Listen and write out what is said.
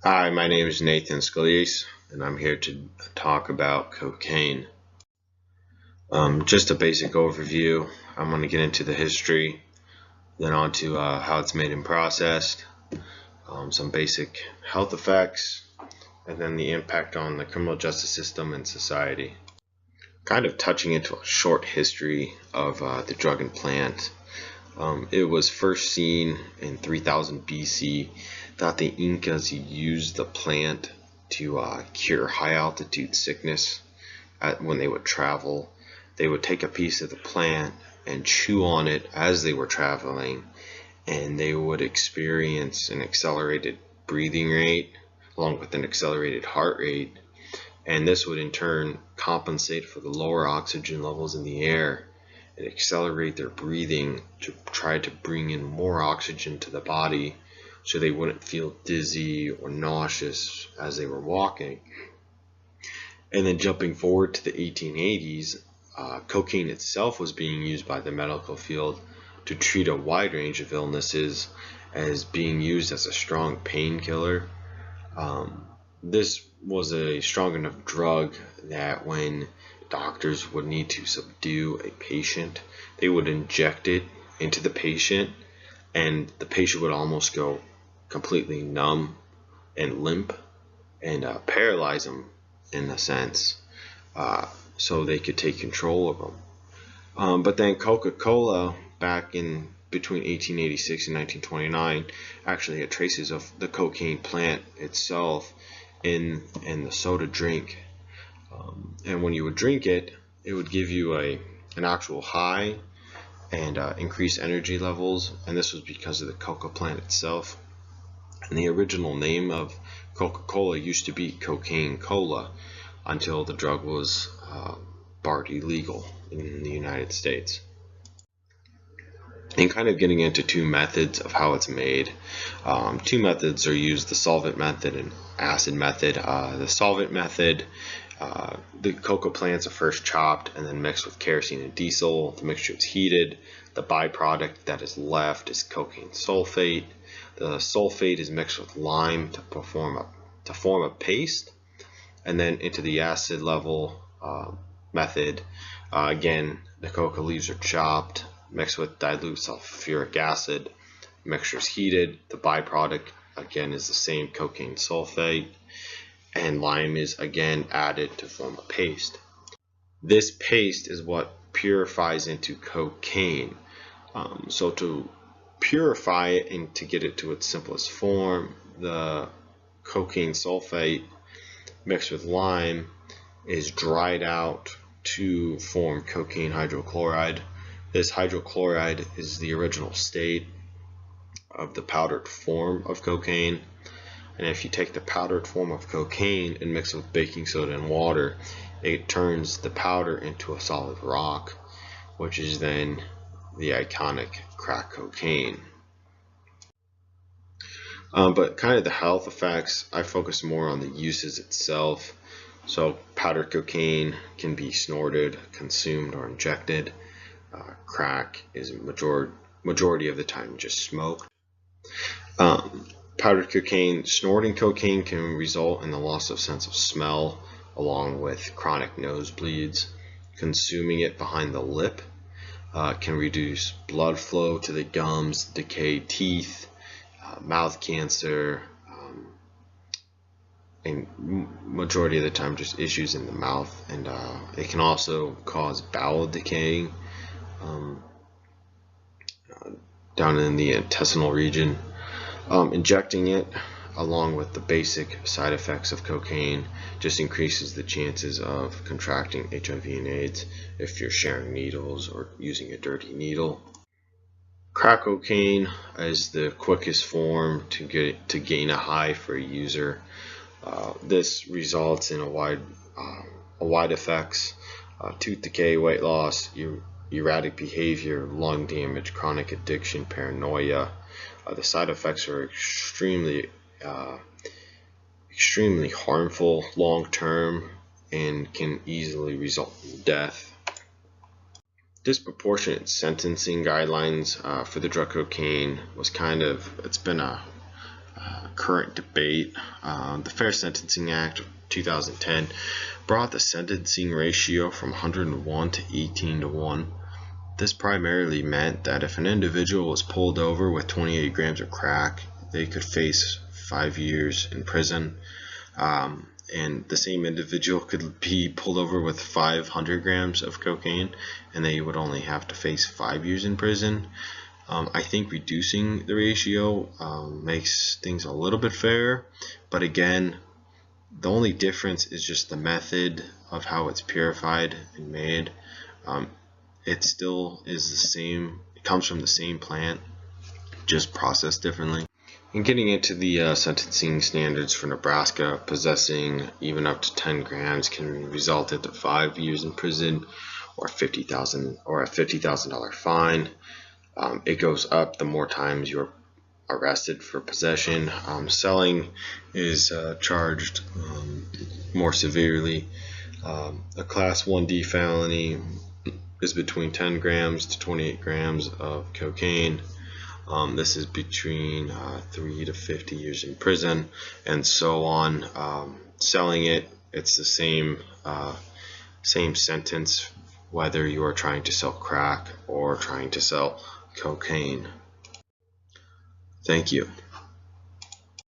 Hi, my name is Nathan Scalise, and I'm here to talk about cocaine. Just a basic overview. I'm going to get into the history, then on to how it's made and processed, some basic health effects, and then the impact on the criminal justice system and society. Kind of touching into a short history of the drug and plant. It was first seen in 3000 BC that the Incas used the plant to cure high altitude sickness. When they would travel, they would take a piece of the plant and chew on it as they were traveling, and they would experience an accelerated breathing rate along with an accelerated heart rate, and this would in turn compensate for the lower oxygen levels in the air and accelerate their breathing to try to bring in more oxygen to the body so they wouldn't feel dizzy or nauseous as they were walking. And then jumping forward to the 1880s, cocaine itself was being used by the medical field to treat a wide range of illnesses, as being used as a strong painkiller. This was a strong enough drug that when doctors would need to subdue a patient, they would inject it into the patient, and the patient would almost go completely numb and limp and paralyze them in a sense, so they could take control of them. But then Coca-Cola, back in between 1886 and 1929, actually had traces of the cocaine plant itself in the soda drink. And when you would drink it, it would give you an actual high and increase energy levels, and this was because of the coca plant itself. And the original name of Coca-Cola used to be Cocaine Cola until the drug was barred illegal in the United States. And kind of getting into two methods of how it's made. Two methods are used: the solvent method and acid method. The solvent method, the coca plants are first chopped and then mixed with kerosene and diesel. The mixture is heated. The byproduct that is left is cocaine sulfate. The sulfate is mixed with lime to form a paste, and then into the acid level method. Again, the coca leaves are chopped, mixed with dilute sulfuric acid. Mixture is heated. The byproduct again is the same, cocaine sulfate, and lime is again added to form a paste. This paste is what purifies into cocaine. So to purify it and to get it to its simplest form, the cocaine sulfate mixed with lime is dried out to form cocaine hydrochloride. This hydrochloride is the original state of the powdered form of cocaine. And if you take the powdered form of cocaine and mix it with baking soda and water, it turns the powder into a solid rock, which is then the iconic crack cocaine. But kind of the health effects, I focus more on the uses itself. So powdered cocaine can be snorted, consumed, or injected. Crack is majority of the time just smoked. Powdered cocaine, snorting cocaine can result in the loss of sense of smell along with chronic nosebleeds. Consuming it behind the lip can reduce blood flow to the gums, decayed teeth, mouth cancer, and majority of the time just issues in the mouth, and it can also cause bowel decay down in the intestinal region. Injecting it, along with the basic side effects of cocaine, just increases the chances of contracting HIV and AIDS if you're sharing needles or using a dirty needle. Crack cocaine is the quickest form to gain a high for a user. This results in a wide effects: tooth decay, weight loss, erratic behavior, lung damage, chronic addiction, paranoia. The side effects are extremely harmful long term and can easily result in death. Disproportionate sentencing guidelines for the drug cocaine was it's been a current debate. The Fair Sentencing Act of 2010 brought the sentencing ratio from 101 to 18 to 1. This primarily meant that if an individual was pulled over with 28 grams of crack, they could face 5 years in prison. And the same individual could be pulled over with 500 grams of cocaine, and they would only have to face 5 years in prison. I think reducing the ratio makes things a little bit fairer, but again, the only difference is just the method of how it's purified and made. It still is the same. It comes from the same plant, just processed differently. And getting into the sentencing standards for Nebraska, possessing even up to 10 grams can result in 5 years in prison or a $50,000 fine. It goes up the more times you're arrested for possession. Selling is charged more severely. A Class 1D felony is between 10 grams to 28 grams of cocaine. This is between 3 to 50 years in prison, and so on. Selling it, it's the same sentence, whether you are trying to sell crack or trying to sell cocaine. Thank you.